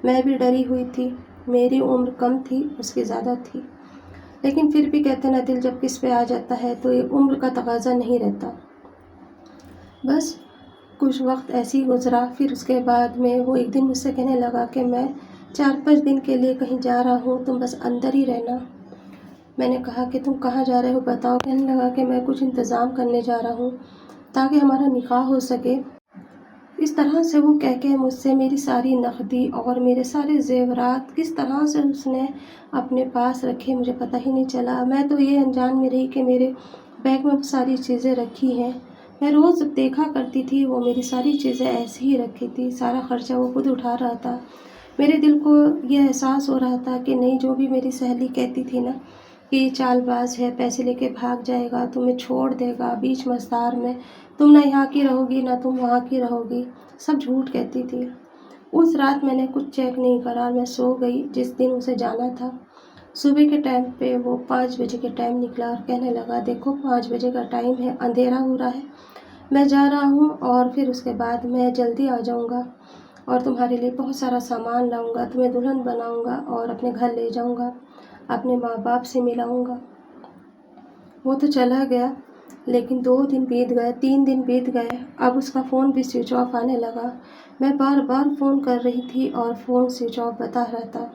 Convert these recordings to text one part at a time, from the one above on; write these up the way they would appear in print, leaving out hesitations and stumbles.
میں بھی ڈری ہوئی تھی، میری عمر کم تھی، اس کی زیادہ تھی، لیکن پھر بھی کہتے نا دل جب کس پہ آ جاتا ہے تو یہ عمر کا تقاضا نہیں رہتا۔ بس کچھ وقت ایسے ہی گزرا، پھر اس کے بعد میں وہ ایک دن مجھ سے کہنے لگا کہ میں 4-5 دن کے لیے کہیں جا رہا ہوں، تم بس اندر ہی رہنا۔ میں نے کہا کہ تم کہاں جا رہے ہو بتاؤ؟ کہنے لگا کہ میں کچھ انتظام کرنے جا رہا ہوں تاکہ ہمارا نکاح ہو سکے۔ اس طرح سے وہ کہہ کے مجھ سے میری ساری نقدی اور میرے سارے زیورات کس طرح سے اس نے اپنے پاس رکھے مجھے پتہ ہی نہیں چلا۔ میں تو یہ انجان میں رہی کہ میرے بیگ میں وہ ساری چیزیں رکھی ہیں۔ میں روز دیکھا کرتی تھی وہ میری ساری چیزیں ایسے ہی رکھی تھی، سارا خرچہ وہ خود اٹھا رہا تھا۔ میرے دل کو یہ احساس ہو رہا تھا کہ نہیں، جو بھی میری سہیلی کہتی تھی نا کہ یہ چال باز ہے، پیسے لے کے بھاگ جائے گا، تمہیں چھوڑ دے گا بیچ مزدار میں، تم نہ یہاں کی رہو گی نہ تم وہاں کی رہو گی، سب جھوٹ کہتی تھی۔ اس رات میں نے کچھ چیک نہیں کرا، میں سو گئی جس دن اسے جانا تھا۔ صبح کے ٹائم پہ وہ 5 بجے کے ٹائم نکلا اور کہنے لگا دیکھو 5 بجے کا ٹائم ہے، اندھیرا ہو رہا ہے، میں جا رہا ہوں اور پھر اس کے بعد میں جلدی آ جاؤں گا اور تمہارے لیے بہت سارا سامان لاؤں گا، تمہیں دلہن بناؤں گا اور اپنے گھر لے جاؤں گا، اپنے ماں باپ سے ملاؤں گا۔ وہ تو چلا گیا، لیکن 2 دن بیت گئے، 3 دن بیت گئے، اب اس کا فون بھی سوئچ آف آنے لگا۔ میں بار بار فون کر رہی تھی اور فون سوئچ آف بتا رہا تھا۔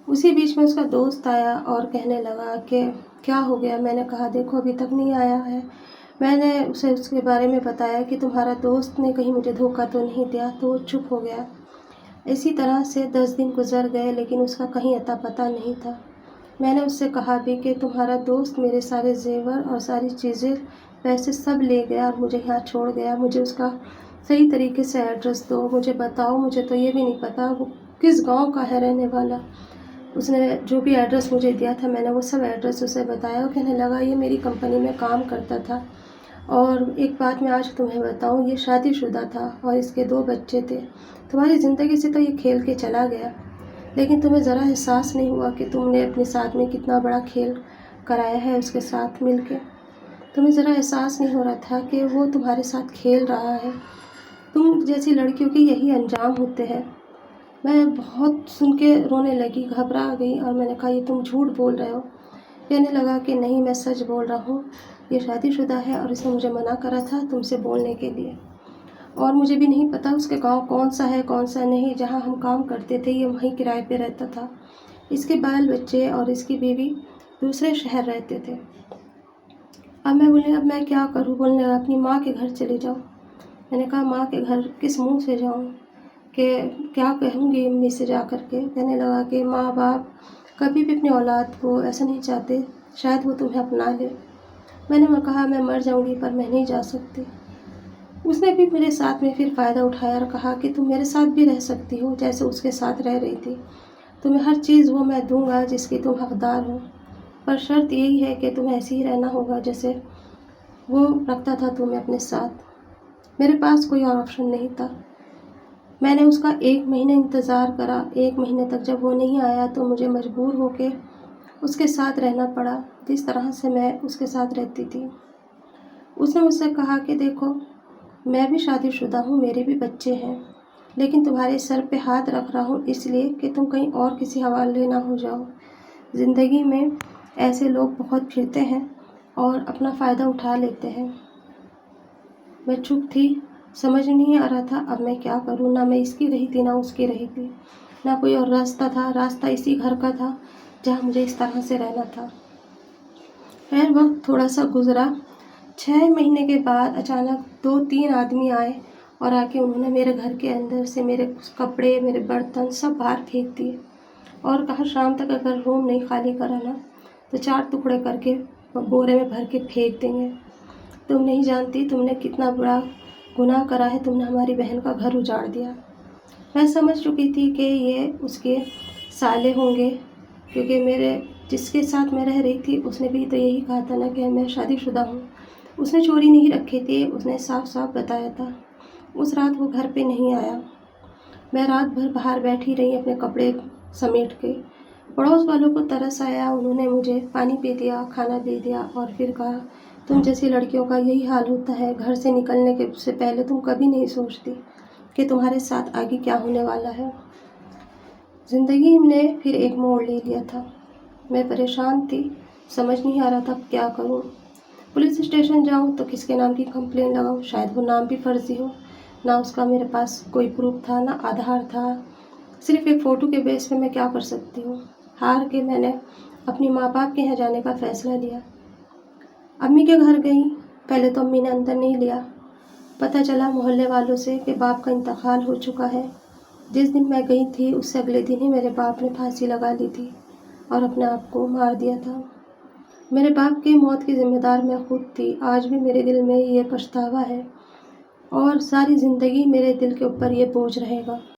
اسی بیچ میں اس کا دوست آیا اور کہنے لگا کہ کیا ہو گیا؟ میں نے کہا دیکھو ابھی تک نہیں آیا ہے۔ میں نے اسے اس کے بارے میں بتایا کہ تمہارا دوست نے کہیں مجھے دھوکہ تو نہیں دیا، تو وہ چپ ہو گیا۔ اسی طرح سے 10 دن گزر گئے، لیکن اس کا کہیں اتا پتہ نہیں تھا۔ میں نے اس سے کہا بھی کہ تمہارا دوست میرے سارے زیور اور ساری چیزیں، پیسے سب لے گیا اور مجھے یہاں چھوڑ گیا، مجھے اس کا صحیح طریقے سے ایڈریس دو، مجھے بتاؤ، مجھے تو یہ بھی نہیں پتا وہ کس گاؤں کا ہے رہنے والا۔ اس نے جو بھی ایڈریس مجھے دیا تھا میں نے وہ سب ایڈریس اسے بتایا۔ وہ کہنے لگا یہ میری کمپنی میں کام کرتا تھا، اور ایک بات میں آج تمہیں بتاؤں، یہ شادی شدہ تھا اور اس کے 2 بچے تھے۔ تمہاری زندگی سے تو یہ کھیل کے چلا گیا، لیکن تمہیں ذرا احساس نہیں ہوا کہ تم نے اپنے ساتھ میں کتنا بڑا کھیل کرایا ہے اس کے ساتھ مل کے۔ تمہیں ذرا احساس نہیں ہو رہا تھا کہ وہ تمہارے ساتھ کھیل رہا ہے۔ تم جیسی لڑکیوں کے یہی انجام ہوتے ہیں۔ میں بہت سن کے رونے لگی، گھبرا گئی، اور میں نے کہا یہ تم جھوٹ بول رہے ہو؟ کہنے لگا کہ نہیں، میں سچ بول رہا ہوں، یہ شادی شدہ ہے اور اس نے مجھے منع کرا تھا تم سے بولنے کے لیے، اور مجھے بھی نہیں پتا اس کے گاؤں کون سا ہے کون سا نہیں، جہاں ہم کام کرتے تھے یہ وہیں کرائے پہ رہتا تھا، اس کے بال بچے اور اس کی بیوی دوسرے شہر رہتے تھے۔ اب میں بولی اب میں کیا کروں؟ بولنے لگا اپنی ماں کے گھر چلے جاؤ۔ میں نے کہا ماں کے گھر کس منہ سے جاؤں، کہ کیا کہوں گی امی سے جا کر کے؟ کہنے لگا کہ ماں باپ کبھی بھی اپنی اولاد کو ایسا نہیں چاہتے، شاید وہ تمہیں اپنا لے۔ میں نے کہا میں مر جاؤں گی پر میں نہیں جا سکتی۔ اس نے بھی میرے ساتھ میں پھر فائدہ اٹھایا اور کہا کہ تم میرے ساتھ بھی رہ سکتی ہو جیسے اس کے ساتھ رہ رہی تھی، تمہیں ہر چیز وہ میں دوں گا جس کی تم حقدار ہو، پر شرط یہی ہے کہ تمہیں ایسے ہی رہنا ہوگا جیسے وہ رکھتا تھا تمہیں اپنے ساتھ۔ میرے پاس کوئی اور آپشن نہیں تھا۔ میں نے اس کا 1 مہینے انتظار کرا۔ 1 مہینے تک جب وہ نہیں آیا تو مجھے مجبور ہو کے اس کے ساتھ رہنا پڑا، جس طرح سے میں اس کے ساتھ رہتی تھی۔ اس نے مجھ سے کہا کہ دیکھو میں بھی شادی شدہ ہوں، میرے بھی بچے ہیں، لیکن تمہارے سر پہ ہاتھ رکھ رہا ہوں اس لیے کہ تم کہیں اور کسی حوالے نہ ہو جاؤ۔ زندگی میں ایسے لوگ بہت پھرتے ہیں اور اپنا فائدہ اٹھا لیتے ہیں۔ میں چپ تھی، سمجھ نہیں آ رہا تھا اب میں کیا کروں، نہ میں اس کی رہی تھی نہ اس کی رہی تھی، نہ کوئی اور راستہ تھا، راستہ اسی گھر کا تھا جہاں مجھے اس طرح سے رہنا تھا۔ خیر وقت تھوڑا سا گزرا، 6 مہینے کے بعد اچانک 2-3 آدمی آئے اور آ کے انہوں نے میرے گھر کے اندر سے میرے کپڑے، میرے برتن سب باہر پھینک دیے اور کہا شام تک اگر روم نہیں خالی کرانا تو 4 ٹکڑے کر کے بورے میں بھر کے پھینک دیں گے۔ تم نہیں جانتی تم نے کتنا بڑا گناہ کرا ہے، تم نے ہماری بہن کا گھر اجاڑ دیا۔ میں سمجھ چکی تھی کہ یہ اس کے سالے ہوں گے، کیونکہ میرے جس کے ساتھ میں رہ رہی تھی اس نے بھی تو یہی کہا تھا نا کہ میں شادی شدہ ہوں۔ اس نے چوری نہیں رکھی تھی، اس نے صاف صاف بتایا تھا۔ اس رات وہ گھر پہ نہیں آیا۔ میں رات بھر باہر بیٹھی رہی اپنے کپڑے سمیٹ کے۔ پڑوس والوں کو ترس آیا، انہوں نے مجھے پانی پی دیا، کھانا دے دیا اور پھر کہا تم جیسی لڑکیوں کا یہی حال ہوتا ہے، گھر سے نکلنے سے پہلے تم کبھی نہیں سوچتی کہ تمہارے ساتھ آگے کیا ہونے والا ہے۔ زندگی نے پھر ایک موڑ لے لیا تھا۔ میں پریشان تھی، سمجھ نہیں آ رہا تھا کیا کروں۔ پولیس اسٹیشن جاؤں تو کس کے نام کی کمپلین لگاؤں، شاید وہ نام بھی فرضی ہو، نہ اس کا میرے پاس کوئی پروف تھا، نہ آدھار تھا، صرف ایک فوٹو کے بیس پہ میں کیا کر سکتی ہوں۔ ہار کے میں نے اپنی ماں باپ کے یہاں جانے کا فیصلہ لیا۔ امی کے گھر گئی، پہلے تو امی نے اندر نہیں لیا۔ پتہ چلا محلے والوں سے کہ باپ کا انتقال ہو چکا ہے۔ جس دن میں گئی تھی اس سے اگلے دن ہی میرے باپ نے پھانسی لگا لی تھی اور اپنے آپ کو مار دیا تھا۔ میرے باپ کی موت کی ذمہ دار میں خود تھی۔ آج بھی میرے دل میں یہ پچھتاوا ہے اور ساری زندگی میرے دل کے اوپر یہ بوجھ رہے گا۔